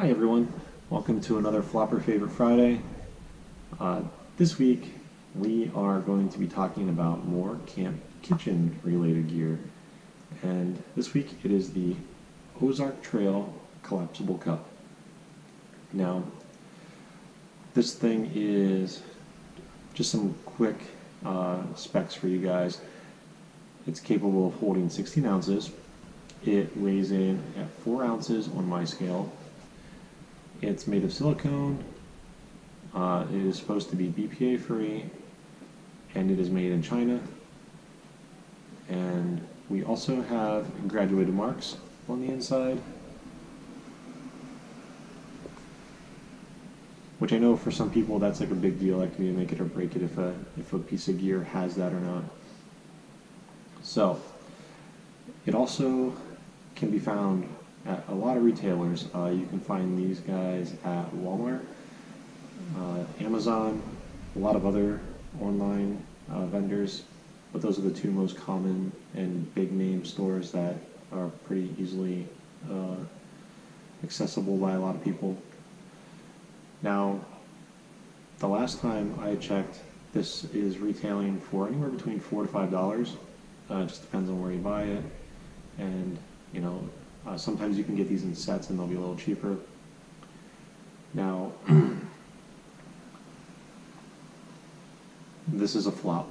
Hi everyone, welcome to another Flopper Favorite Friday. This week we are going to be talking about more camp kitchen related gear, and this week it is the Ozark Trail Collapsible Cup. Now this thing is just some quick specs for you guys. It's capable of holding 16 ounces. It weighs in at 4 ounces on my scale. It's made of silicone. It is supposed to be BPA free, and it is made in China. And we also have graduated marks on the inside, which I know for some people that's like a big deal. That can be a make it or break it if a piece of gear has that or not. So it also can be found at a lot of retailers. You can find these guys at Walmart, Amazon, a lot of other online vendors, but those are the two most common and big name stores that are pretty easily accessible by a lot of people. Now, the last time I checked, this is retailing for anywhere between $4 to $5. It just depends on where you buy it, and sometimes you can get these in sets and they'll be a little cheaper. Now, this is a flop.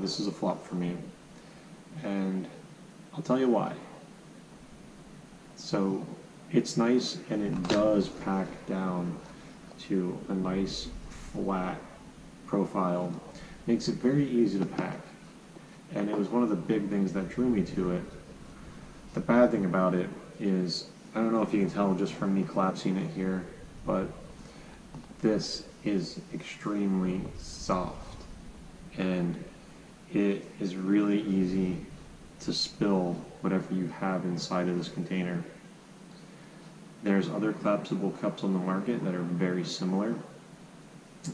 This is a flop for me, and I'll tell you why. So it's nice, and it does pack down to a nice flat profile. Makes it very easy to pack, and it was one of the big things that drew me to it. The bad thing about it is, I don't know if you can tell just from me collapsing it here, but this is extremely soft, and it is really easy to spill whatever you have inside of this container. There's other collapsible cups on the market that are very similar,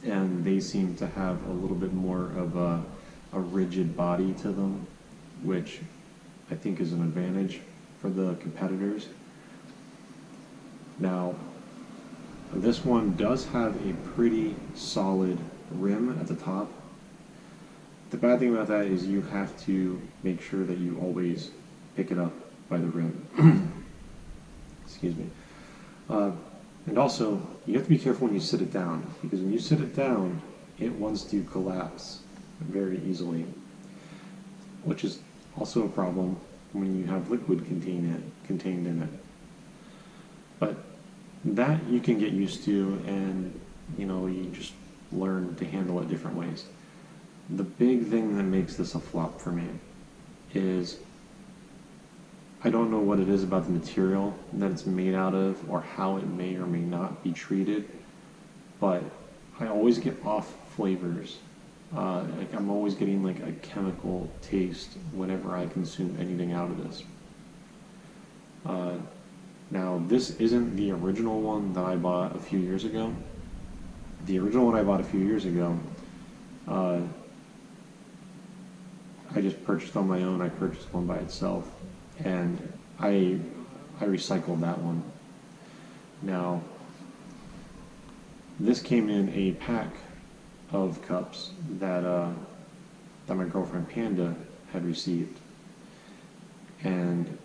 and they seem to have a little bit more of a rigid body to them, which I think is an advantage for the competitors. Now, this one does have a pretty solid rim at the top. The bad thing about that is you have to make sure that you always pick it up by the rim. Excuse me. And also, you have to be careful when you sit it down, because when you sit it down, it wants to collapse very easily, which is also a problem when you have liquid contained in it. But that you can get used to, and you just learn to handle it different ways. The big thing that makes this a flop for me is I don't know what it is about the material that it's made out of, or how it may or may not be treated, but I always get off flavors. Like I'm always getting like a chemical taste whenever I consume anything out of this. Now, this isn't the original one that I bought a few years ago. The original one I bought a few years ago, I just purchased on my own. I purchased one by itself, and I recycled that one. Now, this came in a pack of cups that my girlfriend Panda had received, and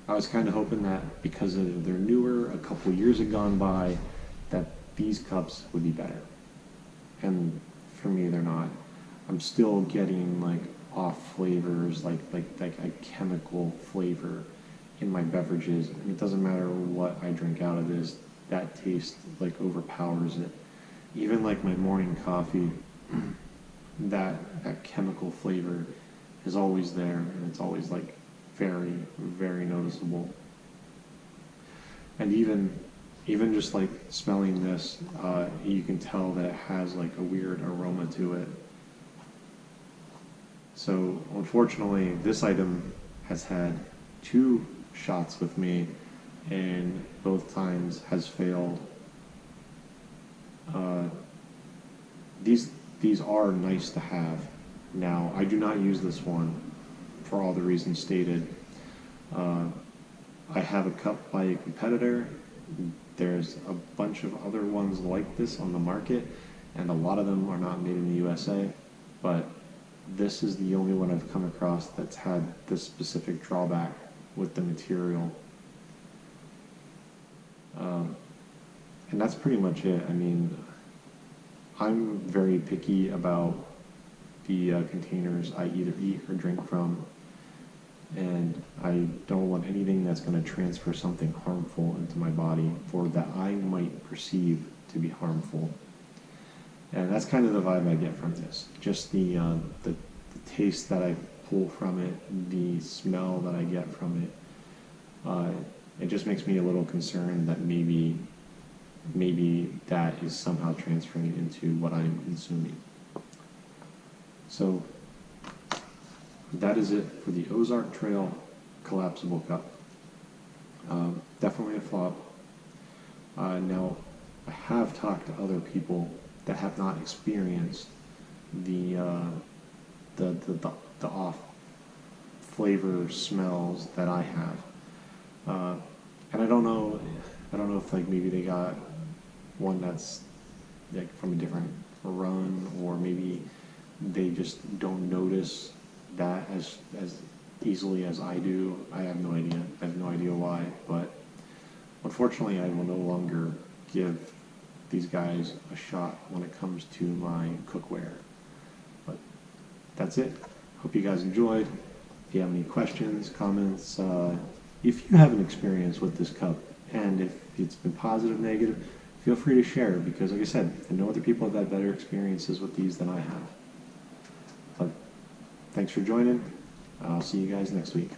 I was kind of hoping that because they're newer, a couple years had gone by, that these cups would be better. And for me, they're not. I'm still getting like off flavors, like a chemical flavor in my beverages. And it doesn't matter what I drink out of this, that taste like overpowers it. Even like my morning coffee, that chemical flavor is always there, and it's always like very, very noticeable. And even just like smelling this, you can tell that it has like a weird aroma to it. So unfortunately, this item has had 2 shots with me, and both times has failed. These are nice to have. Now, I do not use this one for all the reasons stated. I have a cup by a competitor There's a bunch of other ones like this on the market, and a lot of them are not made in the USA, but this is the only one I've come across that's had this specific drawback with the material. And that's pretty much it. I mean, I'm very picky about the containers I either eat or drink from, and I don't want anything that's going to transfer something harmful into my body or that I might perceive to be harmful. And that's kind of the vibe I get from this. Just the taste that I pull from it, the smell that I get from it. It just makes me a little concerned that maybe that is somehow transferring into what I'm consuming. So that is it for the Ozark Trail collapsible cup. Definitely a flop. Now, I have talked to other people that have not experienced the off flavor smells that I have, and I don't know if like maybe they got one that's like from a different run, or maybe they just don't notice that as easily as I do. I have no idea. I have no idea why, but unfortunately I will no longer give these guys a shot when it comes to my cookware. But that's it. Hope you guys enjoyed. If you have any questions, comments, if you have an experience with this cup, and if it's been positive, negative, feel free to share, because like I said, I know other people have had better experiences with these than I have. But thanks for joining. I'll see you guys next week.